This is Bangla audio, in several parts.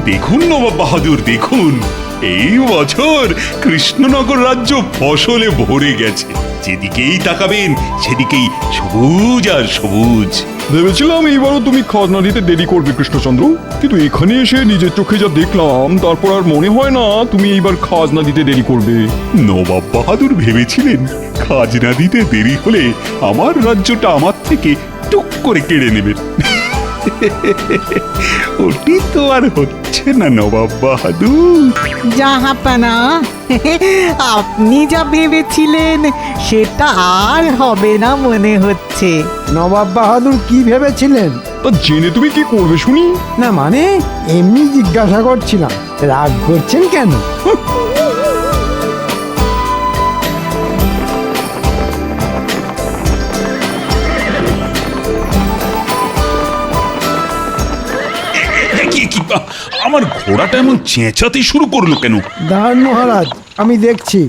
দেখুন নবাব বাহাদুর, দেখুন এই বছর কৃষ্ণনগর রাজ্য ফসলে ভরে গেছে। যেদিকেই তাকাবেন সেদিকেই সবুজ আর সবুজ। ভেবেছিলাম এইবারও তুমি খাজনা দিতে দেরি করবে কৃষ্ণচন্দ্র, কিন্তু এখানে এসে নিজের চোখে যা দেখলাম তারপর আর মনে হয় না তুমি এইবার খাজনা দিতে দেরি করবে। নবাব বাহাদুর ভেবেছিলেন খাজনা দিতে দেরি হলে আমার রাজ্যটা আমার থেকে টুক করে কেড়ে নেবেন। ওটি তো আর হচ্ছে না নবাব বাহাদুর। জাহাপানা, আপনি যা ভেবেছিলেন সেটা আর হবে না মনে হচ্ছে। নবাব বাহাদুর কি ভেবেছিলেন? তা জেনে তুমি কি করবে শুনি? না মানে এমনি জিজ্ঞাসা করছিলাম, রাগ করছেন কেন? আমার ঘোড়াটা এমন চেঁচাতে শুরু করলো কেন? দাঁড়ান মহারাজ, আমি দেখছি।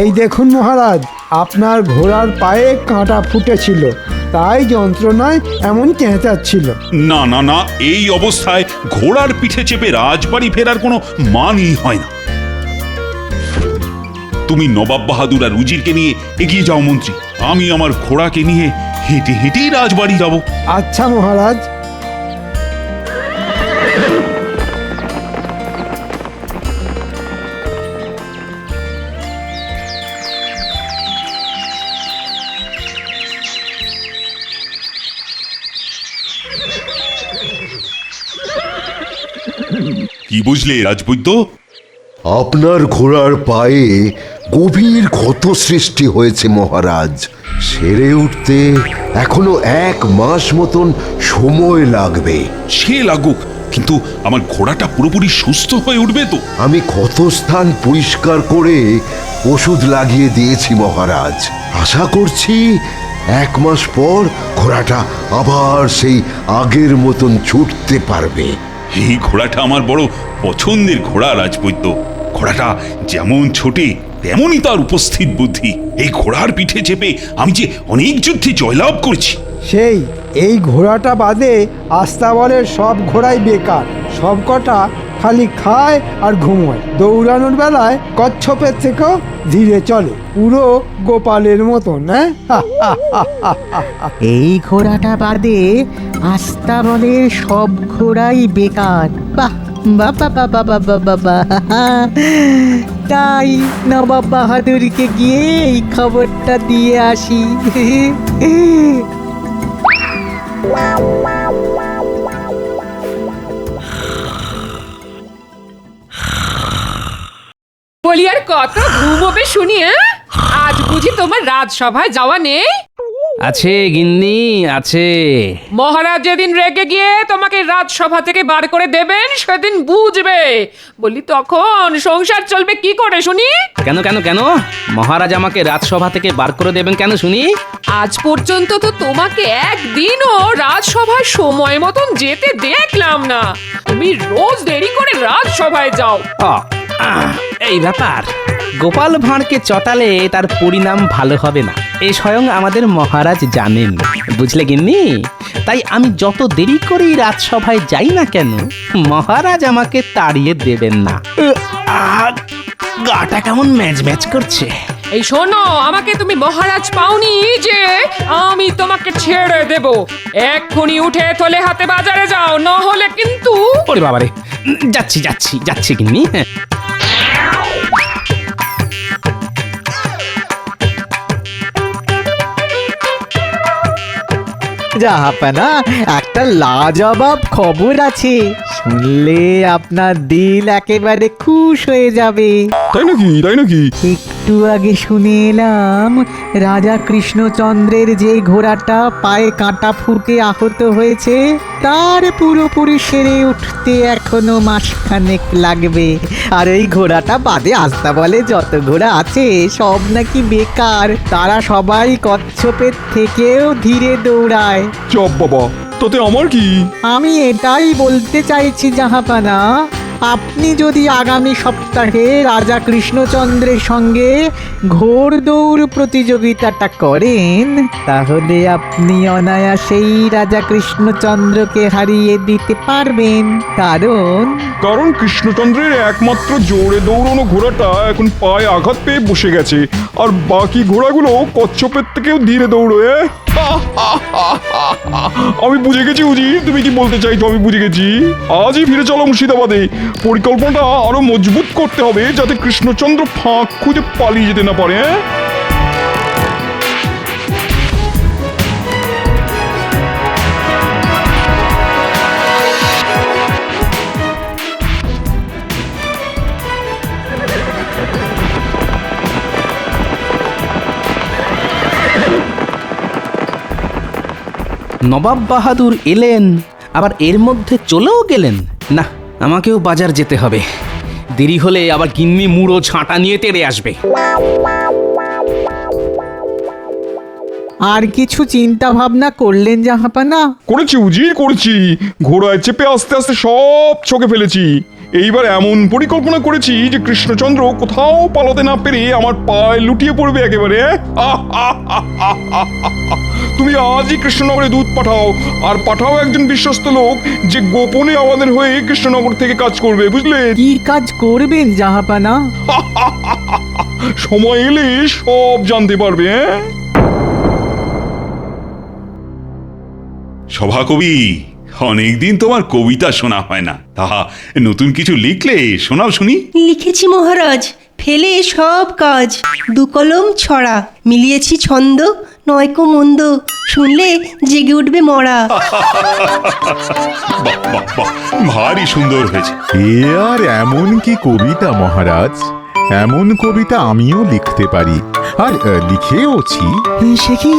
এই দেখুন মহারাজ, আপনার ঘোড়ার পায়ে কাঁটা ফুটেছিল, তাই যন্ত্রণায় এমন চেঁচাচ্ছিল। না না না, এই অবস্থায় ঘোড়ার পিঠে চেপে রাজবাড়ি ফেরার কোনো মানই হয় না। তুমি নবাব বাহাদুর আর উজিরকে নিয়ে এগিয়ে যাও মন্ত্রী, আমি আমার ঘোড়াকে নিয়ে হেঁটে হেঁটেই রাজবাড়ি যাব। আচ্ছা মহারাজ। কি বুঝলে রাজবৈদ্য? আপনার ঘোড়ার পায়ে গভীর ক্ষত সৃষ্টি হয়েছে মহারাজ। সেরে উঠতে এখনো 1 মাস মতন সময় লাগবে। সে লাগুক, কিন্তু আমার ঘোড়াটা পুরোপুরি সুস্থ হয়ে উঠবে তো? আমি ক্ষতস্থান পরিষ্কার করে ওষুধ লাগিয়ে দিয়েছি মহারাজ। আশা করছি 1 মাস পর ঘোড়াটা আবার সেই আগের মতন ছুটতে পারবে। এই ঘোড়াটা আমার বড় পছন্দের ঘোড়া রাজবৈদ্য। ঘোড়াটা যেমন ছোটে তেমনই তার উপস্থিত বুদ্ধি। এই ঘোড়ার পিঠে চেপে আমি যে অনেক যুদ্ধে জয়লাভ করেছি। সেই এই ঘোড়াটা বাদে আস্তাবলের সব ঘোড়াই বেকার, সব কটা খালি খায় আর ঘুমোয়। দৌড়ানোর বেলায় কচ্ছপের থেকেও ধীরে চলে, পুরো গোপালের মতন। এই ঘোড়াটা বাদে আস্তাবলের সব ঘোড়াই বেকার। বাহ, বাবা বাবা বাবা বাবা। তাই নবাব বাহাদুরকে গিয়ে এই খবরটা দিয়ে আসি। বলি আর কত ঘুমোবে শুনি? আজ বুঝি তোমার রাজসভায় যাওয়া নেই? আছে গিন্নি, আছে। মহারাজ যেদিন রেগে গিয়ে তোমাকে রাজসভা থেকে বার করে দেবেন সেদিন বুঝবে। বলি তখন সংসার চলবে কি করে শুনি? কেন কেন কেন মহারাজ আমাকে রাজসভা থেকে বার করে দেবেন কেন শুনি? আজ পর্যন্ত তো তোমাকে একদিনও রাজসভায় সময় মতন যেতে দেখলাম না। তুমি রোজ দেরি করে রাজসভায় যাও। এই ব্যাপার, গোপাল ভাঁড়কে চটালে তার পরিণাম ভালো হবে না, এ স্বয়ং আমাদের মহারাজ জানেন, বুঝলে গিন্নি। তাই আমি যত দেরি করেই রাজসভায় যাই না কেন, মহারাজ আমাকে তাড়িয়ে দেবেন না। গাটা কেমন ম্যাচ ম্যাচ করছে। এই শোনো, আমাকে তুমি মহারাজ পাওনি যে আমি তোমাকে ছেড়ে দেব। এক্ষুনি উঠে থলে হাতে বাজারে যাও, না হলে কিন্তু। ওরে বাবারে, যাচ্ছি যাচ্ছি যাচ্ছি গিন্নি। জাহাপানা, একটা লাজবাব খবর আছে, শুনলে আপনার দিল একেবারে খুশ হয়ে যাবে। তাই নাকি? তাই নাকি? একটু আগে শুনে এলাম রাজা কৃষ্ণচন্দ্রের যে ঘোড়াটা পায়ে কাঁটা ফুটে আহত হয়েছে তার পুরোপুরি সেরে উঠতে এখনো মাসখানেক লাগবে। আর এই ঘোড়াটা বাদে আস্তাবলে যত ঘোড়া আছে সব নাকি বেকার, তারা সবাই কচ্ছপের থেকেও ধীরে দৌড়ায়। চাপ বাবা, তাতে আমার কি? আমি এটাই বলতে চাইছি জাহাপানা, আপনি যদি আগামী সপ্তাহে রাজা কৃষ্ণচন্দ্রের সঙ্গে ঘোড় দৌড় প্রতিযোগিতাটা করেন তাহলে আপনি অনায়াসেই রাজা কৃষ্ণচন্দ্রকে হারিয়ে দিতে পারবেন, কারণ কৃষ্ণচন্দ্রের একমাত্র জোরে দৌড়ানো ঘোড়াটা এখন পায়ে আঘাত পেয়ে বসে গেছে, আর বাকি ঘোড়াগুলো কচ্ছপের থেকেও ধীরে দৌড়ে। আমি বুঝে গেছি উজি, তুমি কি বলতে চাইছো আমি বুঝে গেছি। আজই ফিরে চলো মুর্শিদাবাদে। পরিকল্পনাটা আরো মজবুত করতে হবে যাতে কৃষ্ণচন্দ্র ফাঁক খুঁজে পালিয়ে যেতে না পারে। নবাব বাহাদুর এলেন, আবার এর মধ্যে চলেও গেলেন। না, আমাকেও বাজার যেতে হবে। দেরি হলে আবার গিন্নি মুড়ো ছাঁটা নিয়ে তেড়ে আসবে। আর কিছু চিন্তা ভাবনা করলেন জাহাপানা? করেছি উজি, করেছি। ঘোড়ায় চেপে আস্তে আস্তে সব ছকে ফেলেছি। এইবার এমন পরিকল্পনা করেছি যে কৃষ্ণচন্দ্র কোথাও পালাতে না পেরে আমার পায়ে লুটিয়ে পড়বে একেবারে। তুমি আজই কৃষ্ণনগরে দুধ পাঠাও, আর পাঠাও একজন বিশ্বস্ত লোক যে গোপনে আমাদের হয়ে কৃষ্ণনগর থেকে কাজ করবে, বুঝলে? কি কাজ করবেন জাহাপানা? সময় এলে সব জানতে পারবে। সভাকবি, অনেকদিন তোমার কবিতা শোনা হয় না, তাহা নতুন কিছু লিখলে শোনাও শুনি। লিখেছি মহারাজ, ফেলে সব কাজ, দু কলম ছড়া, মিলিয়েছি ছন্দ, নয়কো মন্দ, শুনলে জেগে উঠবে মরা। বাহ বাহ বাহ, ভারী সুন্দর হয়েছে। এ আর এমন কি কবিতা মহারাজ, এমন কবিতা আমিও লিখতে পারি, আর লিখেওছি। সে কি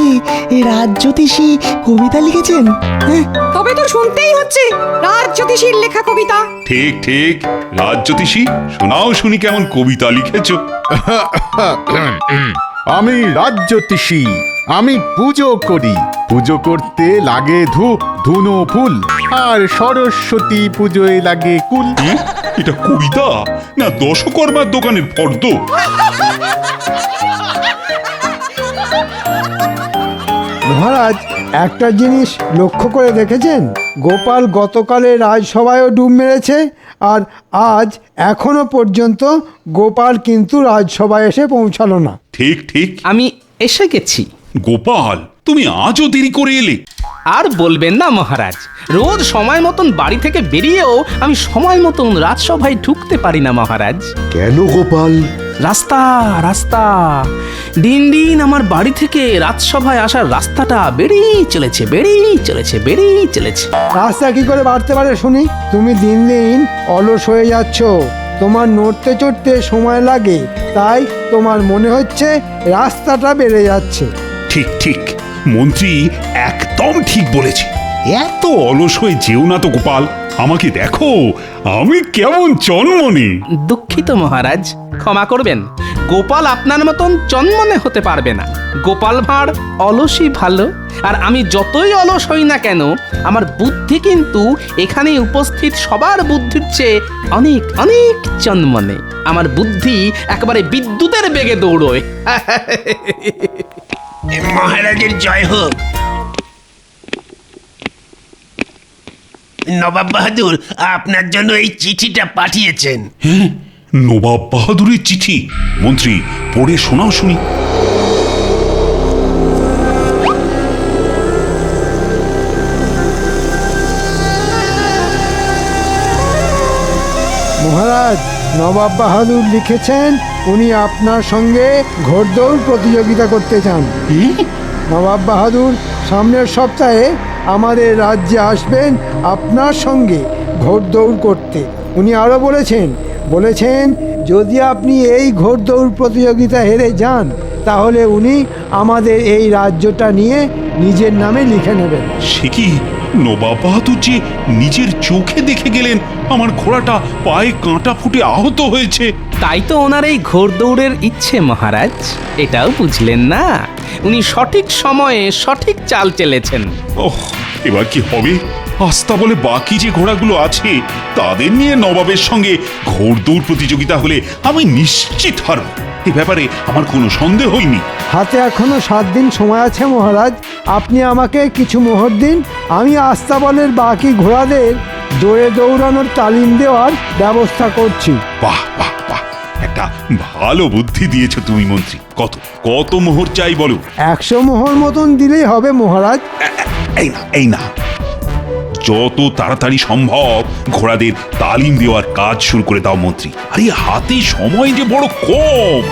রাজ্যোতিষী কবিতা লিখেছেন? তবে তো শুনতেই হচ্ছে রাজ্যোতিষীর লেখা কবিতা। ঠিক ঠিক, রাজ্যোতিষী, শোনাও শুনি কেমন কবিতা লিখেছো। আমি রাজ্যোতিষী, আমি পুজো করি। পুজো করতে লাগে ধূপ ধুনো ফুল, আর সরস্বতী পুজোয় লাগে কুল। এটা কবিতা না দশকর্মার দোকানের ফর্দ? মহারাজ, একটা জিনিস লক্ষ্য করে দেখেছেন? গোপাল গতকালে রাজসভায়ও ডুব মেরেছে, আর আজ এখনো পর্যন্ত গোপাল কিন্তু রাজসভায় এসে পৌঁছালো না। ঠিক ঠিক, আমি এসে গেছি। গোপাল, তুমি আজও দেরি করে এলে। আর বলবেন না মহারাজ, রোজ সময় মতন বাড়ি থেকে বেরিয়েও আমি সময় মতন রাজসভায় ঢুকতে পারি না মহারাজ। কেন গোপাল? রাস্তা রাস্তা, দিন দিন আমার বাড়ি থেকে রাজসভায় আসার রাস্তাটা বেড়েই চলেছে, বেড়েই চলেছে, বেড়েই চলেছে। রাস্তা কি করে বাড়তে পারে শুনি? তুমি দিন দিন অলস হয়ে যাচ্ছ, তোমার নড়তে চড়তে সময় লাগে, তাই তোমার মনে হচ্ছে রাস্তাটা বেড়ে যাচ্ছে। ঠিক ঠিক, মন্ত্রী একদম ঠিক বলেছে। এত অলস হয়ে যেও না তো গোপাল, আমাকে দেখো আমি কেমন চনমনে। দুঃখিত মহারাজ, ক্ষমা করবেন। গোপাল আপনার মতন চনমনে হতে পারবে না। গোপাল ভাঁড় অলসই ভালো, আর আমি যতই অলস হই না কেন, আমার বুদ্ধি কিন্তু এখানে উপস্থিত সবার বুদ্ধির চেয়ে অনেক অনেক চনমনে। আমার বুদ্ধি একেবারে বিদ্যুতের বেগে দৌড়োয়। মহারাজের জয় হোক। নবাব বাহাদুর আপনার জন্য এই চিঠিটা পাঠিয়েছেন। হ্যাঁ, নবাব বাহাদুরের চিঠি? মন্ত্রী, পড়ে শোনাও শুনি। মহারাজ, নবাব বাহাদুর লিখেছেন উনি আপনার সঙ্গে ঘোড়দৌড় প্রতিযোগিতা করতে চান। নবাব বাহাদুর সামনের সপ্তাহে আমাদের রাজ্যে আসবেন আপনার সঙ্গে ঘোড়দৌড় করতে। উনি আরও বলেছেন যদি আপনি এই ঘোড়দৌড় প্রতিযোগিতা হেরে যান তাহলে উনি আমাদের এই রাজ্যটা নিয়ে নিজের নামে লিখে নেবেন। সে কি, নবাব বাহাদুর যে নিজের চোখে দেখে গেলেন আমার ঘোড়াটা পায়ে কাঁটা ফুটে আহত হয়েছে? তাই তো ওনার এই ঘোড়দৌড়ের ইচ্ছে মহারাজ। এটাও বুঝলেন না? উনি সঠিক সময়ে সঠিক চাল চেলেছেন। ওহ, এবার কি হবে? আস্তা বলে বাকি যে ঘোড়াগুলো আছে তাদের নিয়ে নবাবের সঙ্গে ঘোড়দৌড় প্রতিযোগিতা হলে আমি নিশ্চিত হারব। এ ব্যাপারে আমার কোনো সন্দেহই নেই। হাতে এখনো 7 দিন সময় আছে মহারাজ, আপনি আমাকে কিছু মোহর দিন, আমি আস্তাবলের বাকি ঘোড়াদের জোরে দৌড়ানোর তালিম দেওয়ার ব্যবস্থা করছি। বাহ বাহ বাহ, একটা ভালো বুদ্ধি দিয়েছো তুমি মন্ত্রী। কত কত মোহর চাই বলো? 100 মোহর মতন দিলেই হবে মহারাজ। এই না, যত তাড়াতাড়ি সম্ভব ঘোড়াদের তালিম দেওয়ার কাজ শুরু করে দাও মন্ত্রী। আরে হাতে সময় যে বড় কম।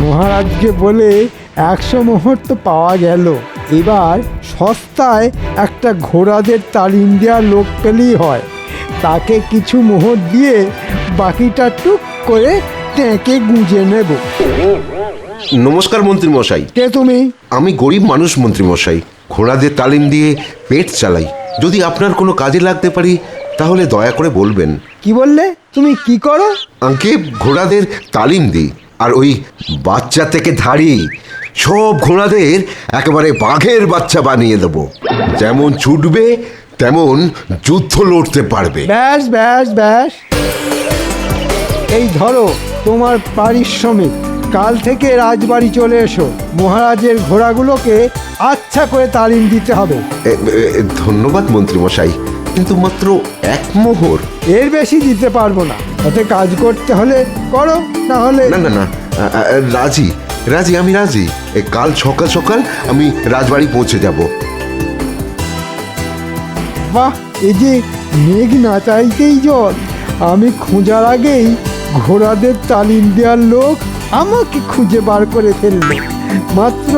মহারাজকে বলে 100 মোহর তো পাওয়া গেল, এবার সস্তায় একটা ঘোড়াদের তালিম দেওয়ার লোক পেলেই হয়। তাকে কিছু মোহর দিয়ে বাকিটা টুক করে ট্যাঁকে গুঁজে নেব। নমস্কার মন্ত্রী মশাই। কে তুমি? আমি গরিব মানুষ মন্ত্রী মশাই, ঘোড়াদের তালিম দিয়ে পেট চালাই। যদি আপনার কোনো কাজে লাগতে পারি তাহলে দয়া করে বলবেন। কি বললে? তুমি কি করো? আঙ্কে ঘোড়াদের তালিম দিই, আর ওই বাচ্চা থেকে ধাড়ি সব ঘোড়াদের একেবারে বাঘের বাচ্চা বানিয়ে দেব। যেমন ছুটবে তেমন যুদ্ধ লড়তে পারবে। ব্যাস ব্যাস ব্যাস, এই ধরো তোমার পারিশ্রমিক। কাল থেকে রাজবাড়ি চলে এসো, মহারাজের ঘোড়াগুলোকে আচ্ছা করে তালিম দিতে হবে। ধন্যবাদ মন্ত্রী মশাই, কিন্তু মাত্র 1 মোহর। এর বেশি দিতে পারবো না, তাতে কাজ করতে হলে করো, না হলে না না না, রাজি রাজি, আমি রাজি। কাল সকাল সকাল আমি রাজবাড়ি পৌঁছে যাব। বাহ, এই যে মেঘ না চাইতেই জল। আমি খোঁজার আগেই ঘোড়াদের তালিম দেওয়ার লোক আমাকে খুঁজে বার করে ফেললো। মাত্র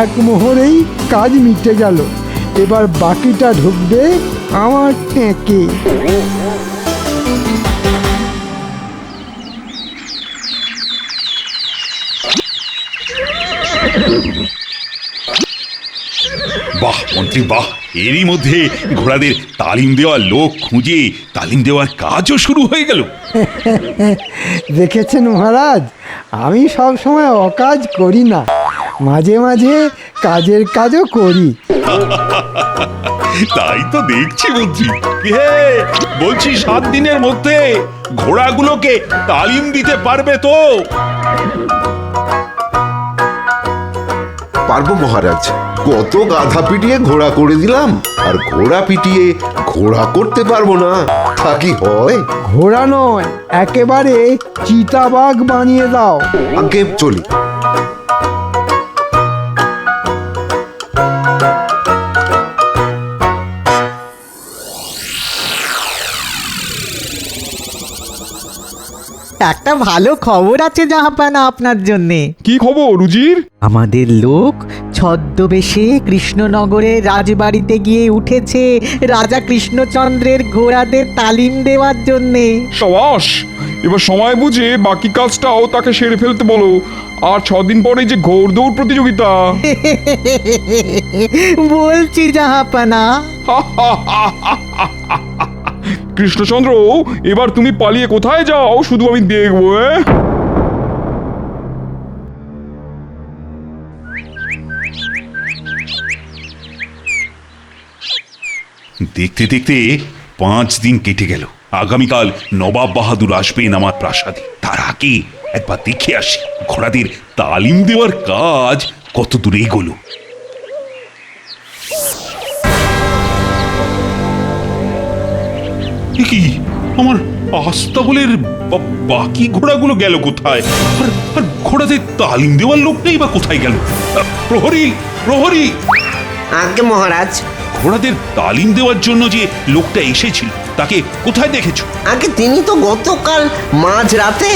1 মোহরেই কাজ মিটে গেল। এবার বাকিটা ঢুকবে আমার ট্যাঁকে। বাহ মন্ত্রী বাহ, এরই মধ্যে ঘোড়াদের তালিম দেওয়ার লোক খুঁজে তালিম দেওয়ার কাজও শুরু হয়ে গেল। দেখেছেন মহারাজ, আমি সব সময় অকাজ করি না, মাঝে মাঝে কাজের কাজও করি। তাই তো দেখছি মন্ত্রী। হে, বলছি 7 দিনের মধ্যে ঘোড়াগুলোকে তালিম দিতে পারবে তো? পারবো মহারাজ। কত গাধা পিটিয়ে ঘোড়া করে দিলাম, আর ঘোড়া পিটিয়ে ঘোড়া করতে পারবো না, তা কি হয়? ঘোড়া নয়, একেবারে চিতাবাঘ বানিয়ে দাও। আগে চলি। একটা ভালো খবর আছে জাহাপানা আপনার জন্যে। কি খবর উজির? আমাদের লোক ছদ্মবেশে কৃষ্ণনগরের রাজবাড়িতে গিয়ে উঠেছে রাজা কৃষ্ণচন্দ্রের ঘোড়াদের তালিম দেওয়ার জন্যে। সাবাস, এবার সময় বুঝে বাকি কাজটাও তাকে সেরে ফেলতে বলো। আর 6 দিন পরে যে ঘোড়দৌড় প্রতিযোগিতা। বলছি জাহাপানা। কৃষ্ণচন্দ্র, এবার তুমি পালিয়ে কোথায় যাও শুধু আমি দেখবো। দেখতে দেখতে 5 দিন কেটে গেল। আগামীকাল নবাব বাহাদুর আসবেন আমার প্রাসাদে। তার আগে একবার দেখে আসি ঘোড়াদের তালিম দেওয়ার কাজ কত দূরে এগোলো। কি আমার আস্তাবলের বাকি ঘোড়াগুলো গেল কোথায়? আর ঘোড়াদের তালিম দেওয়ার লোক নেই বা কোথায় গেল? প্রহরী, প্রহরী! আগে মহারাজ, ঘোড়াদের তালিম দেওয়ার জন্য যে লোকটা এসেছিল তাকে কোথায় দেখেছো? আগে তিনি তো গতকাল মাঝরাতে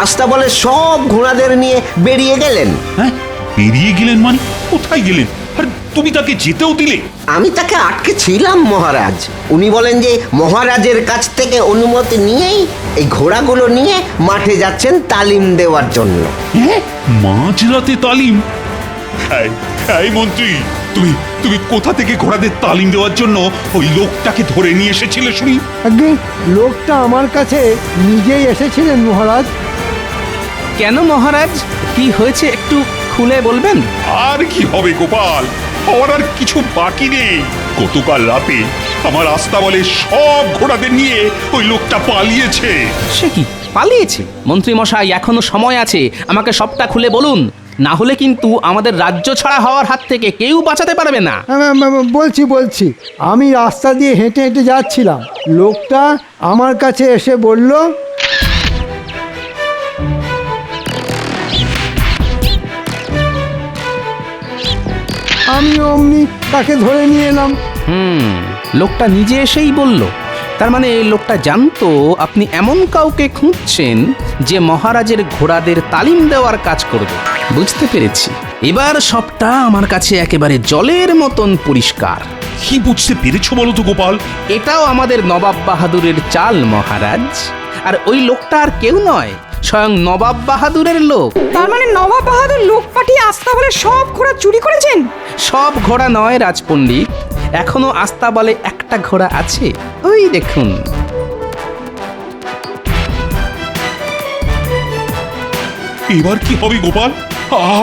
আস্তাবলের সব ঘোড়াদের নিয়ে বেরিয়ে গেলেন। হ্যাঁ, বেরিয়ে গেলেন মানে কোথায় গেলেন? আর তুমি তাকে যেতেও দিলে? আমি তাকে আটকে ছিলাম মহারাজ। উনি বলেন যে মহারাজের কাছ থেকে অনুমতি নিয়েই এই ঘোড়াগুলো নিয়ে মাঠে যাচ্ছেন তালিম দেওয়ার জন্য। হ্যাঁ, মাঝরাতে তালিম? এই মন্ত্রী, তুমি তুমি কোথা থেকে ঘোড়াদের তালিম দেওয়ার জন্য ওই লোকটাকে ধরে নিয়ে এসেছিলে শুনি? আগে লোকটা আমার কাছে নিজেই এসেছিলেন মহারাজ। কেন মহারাজ, কি হয়েছে একটু খুলে বলবেন? আর কি হবে গোপাল, আমার আর কিছু বাকি নেই। গতকাল রাতে আমার আস্তাবলে সব ঘোড়াদের নিয়ে ওই লোকটা পালিয়েছে। সে কি, পালিয়েছে? মন্ত্রী মশাই, এখনো সময় আছে, আমাকে সবটা খুলে বলুন, না হলে কিন্তু আমাদের রাজ্য ছাড়া হওয়ার হাত থেকে কেউ বাঁচাতে পারবে না। বলছি আমি রাস্তা দিয়ে হেঁটে হেঁটে যাচ্ছিলাম, লোকটা আমার কাছে এসে বলল, আমি অমনি তাকে ধরে নিয়ে এলাম। লোকটা নিজে এসেই বলল? তার মানে লোকটা জানতো আপনি এমন কাউকে খুঁজছেন যে মহারাজের ঘোড়াদের তালিম দেওয়ার কাজ করবে। বুঝতে পেরেছি, এবার সবটা আমার কাছে একেবারে জলের মতন পরিষ্কার। কি বুঝতে পেরেছো বলো তো গোপাল? এটাও আমাদের নবাব বাহাদুরের চাল মহারাজ। আর ওই লোকটা আর কেউ নয়, স্বয়ং নবাব বাহাদুরের লোক। তার মানে নবাব বাহাদুর লোক পাঠিয়ে আস্তাবলে সব ঘোড়া চুরি করেছেন? সব ঘোড়া নয় রাজপণ্ডিত, এখনো আস্তাবলে একটা ঘোড়া আছে, ওই দেখুন। এবার কি হবে গোপাল?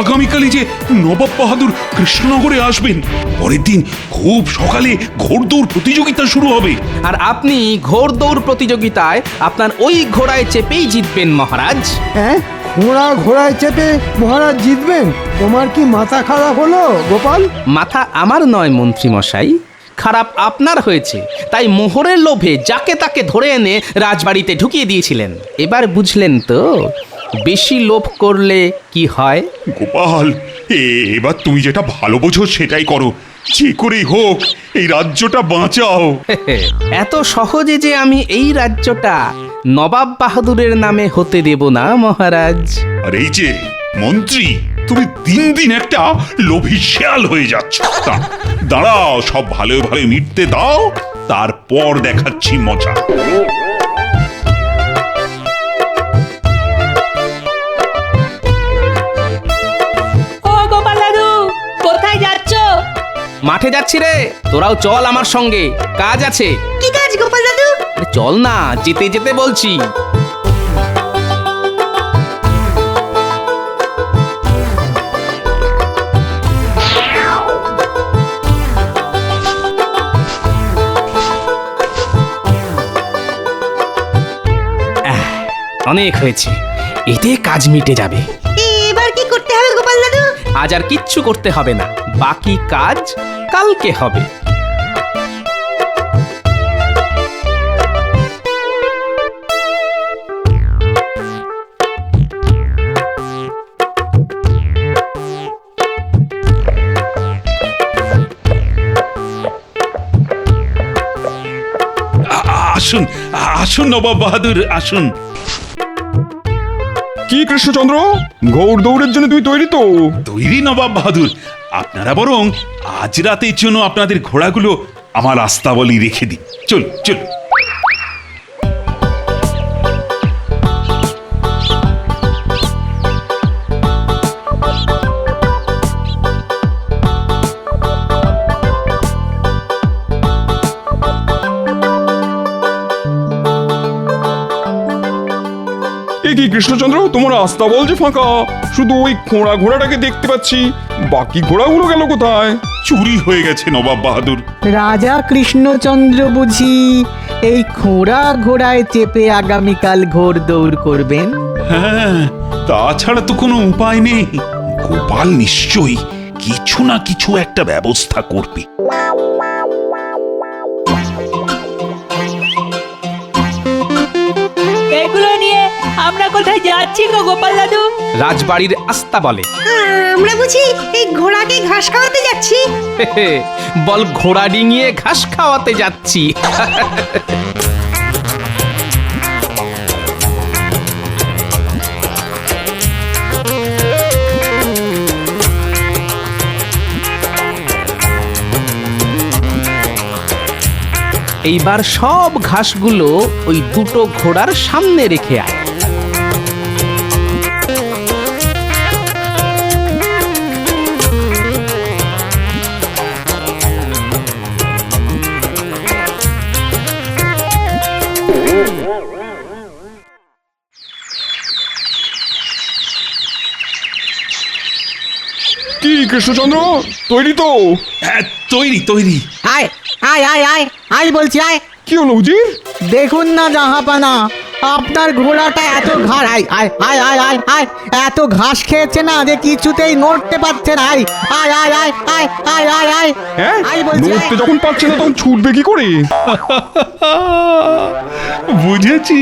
আগামীকালই যে নবাব বাহাদুর কৃষ্ণনগরে আসবেন, পরের দিন খুব সকালে ঘোড়দৌড় প্রতিযোগিতা শুরু হবে। আর আপনি ঘোড়দৌড় প্রতিযোগিতায় আপনার ওই ঘোড়ায় চেপেই জিতবেন মহারাজ। হ্যাঁ, ঘোড়ায় চেপে মহারাজ জিতবেন? তোমার কি মাথা খারাপ হলো গোপাল? মাথা আমার নয় মন্ত্রী মশাই, খারাপ আপনার হয়েছে। তাই মোহরের লোভে যাকে তাকে ধরে এনে রাজবাড়িতে ঢুকিয়ে দিয়েছিলেন। এবার বুঝলেন তো বেশি লোভ করলে কি হয়? গোপাল, এবার তুমি যেটা ভালো বোঝো সেটাই করো, যে করেই হোক এই রাজ্যটা বাঁচাও। এত সহজে যে আমি এই রাজ্যটা নবাব বাহাদুরের নামে হতে দেব না মহারাজ। আর এই যে মন্ত্রী, তুমি দিন দিন একটা লোভী শেয়াল হয়ে যাচ্ছ। দাঁড়াও, সব ভালো ভালো মিটতে দাও, তারপর দেখাচ্ছি মজা। ও গোপাল দাদু, কোথায় যাচ্ছ? মাঠে যাচ্ছি রে, তোরাও চল আমার সঙ্গে, কাজ আছে। কি কাজ গোপাল দাদু? চল না, যেতে যেতে বলছি। অনেক হয়েছে, এতে কাজ মিটে যাবে। এবার কি করতে হবে গোপাল দাদু? আজ আর কিচ্ছু করতে হবে না, বাকি কাজ কালকে হবে। আসুন আসুন নবাব বাহাদুর, আসুন। কি কৃষ্ণচন্দ্র, ঘোড় দৌড়ের জন্য তুই তৈরি তো? তৈরি নবাব বাহাদুর, আপনারা বরং আজ রাতের জন্য আপনাদের ঘোড়াগুলো আমার আস্তাবলি রেখে দিন। চল চল। এ কি কৃষ্ণচন্দ্র, তোমার আস্তাবল যে ফাঁকা, শুধু ওই ঘোড়াটাকে দেখতে পাচ্ছি, বাকি ঘোড়াগুলো গেল কোথায়? চুরি হয়ে গেছে নবাব বাহাদুর। রাজা কৃষ্ণচন্দ্র বুঝি এই ঘোড়ায় চেপে আগামীকাল ঘোড়দৌড় করবেন? হ্যাঁ, তাছাড়া তো কোনো উপায় নেই। গোপাল নিশ্চয়ই কিছু না কিছু একটা ব্যবস্থা করবে। এগুলো নিয়ে আমরা কোথায় যাচ্ছি গো গোপাল দাদু? রাজবাড়ির আস্তাবলে। আমরা বুঝি এই ঘোড়াকে ঘাস খাওয়াতে যাচ্ছি? বল, ঘোড়া ডিঙিয়ে ঘাস খাওয়াতে যাচ্ছি। এইবার সব ঘাসগুলো ওই দুটো ঘোড়ার সামনে রেখে আয়। কি কৃষ্ণচন্দ্র, তৈরি তো? হ্যাঁ, তৈরি তৈরি। আয় আয় আয় আয় আয় বলছি আয়। কি হলো উজির? দেখুন না জাহাপানা, আপনার ঘোড়াটা এত ঘাড় আয় আয় আয় আয় আয় আয় এত ঘাস খেয়েছে না যে কিছুতেই নড়তে পারছে না। আয় আয় আয় আয় আয় আয় আয় আয় হ্যাঁ, আয় বলছি আয়। নড়তে যখন পারছে না তখন ছুটবে কি করে? বুঝেছি,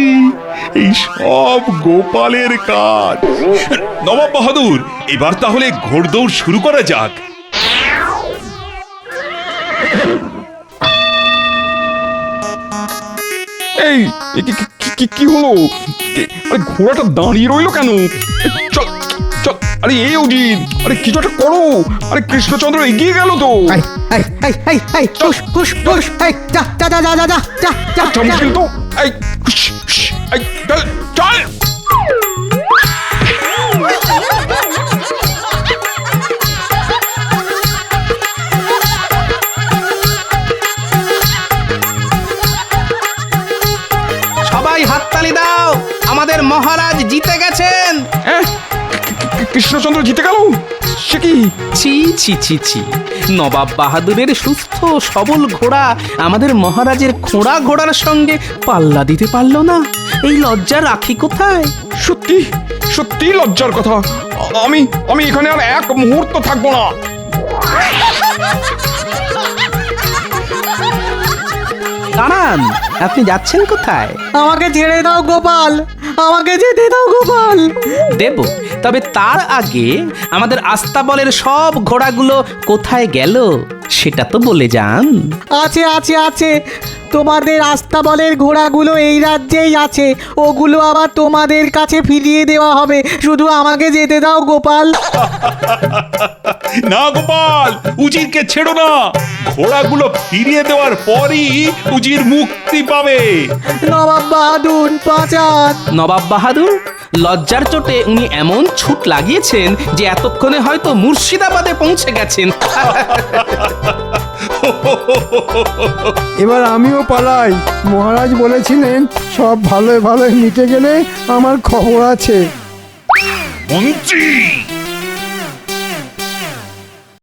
এই সব গোপালের কাজ। নবাব বাহাদুর, এবার তাহলে ঘোড়দৌড় শুরু করা যাক। এই কি হলো? আরে ঘোড়াটা দাঁড়িয়ে রইলো কেন? চল চল, আরে এই উজির, আরে কিছু একটা করো। আরে কৃষ্ণচন্দ্র এগিয়ে গেল তো। আয় আয় আয় আয় আয় পুশ পুশ পুশ আয় যা যা যা যা যা যা যা যা আচ্ছা মুশকিল তো। এই এই চল চল। সবাই হাততালি দাও, আমাদের মহারাজ জিতে গেছেন। কৃষ্ণচন্দ্র জিতে গেল? সে কি? ছি ছি ছি ছি, নবাব বাহাদুরের সুস্থ সবল ঘোড়া আমাদের মহারাজের খোঁড়া ঘোড়ার সঙ্গে পাল্লা দিতে পারলো না। এই লজ্জা রাখি কোথায়? সত্যি সত্যি লজ্জার কথা। আমি আমি এখানে আর এক মুহূর্ত থাকবো না। দাঁড়ান, আপনি যাচ্ছেন কোথায়? আমাকে ছেড়ে দাও গোপাল, আমাকে যেতে দাও গোপাল। দেব, তবে তার আগে আমাদের আস্তাবলের সব ঘোড়াগুলো কোথায় গেল সেটা তো বলে যান। আছে আছে আছে, তোমাদের আস্তাবলের ঘোড়াগুলো এই রাজ্যেই আছে। ওগুলো আবার তোমাদের কাছে ফিরিয়ে দেওয়া হবে, শুধু আমাকে যেতে দাও গোপাল। না গোপাল, উজিরকে ছেড়ো না। ঘোড়াগুলো ফিরিয়ে দেওয়ার পরই উজির মুক্তি পাবে। নবাব বাহাদুর বাঁচান। নবাব বাহাদুর, লজ্জার চোটে উনি এমন ছুট লাগিয়েছেন যে এতক্ষণে হয়তো মুর্শিদাবাদে পৌঁছে গেছেন। এবার আমিও পালাই। মহারাজ বলেছিলেন সব ভালোই ভালোই মিটে গেলে আমার খবর আছে। মন্ত্রী,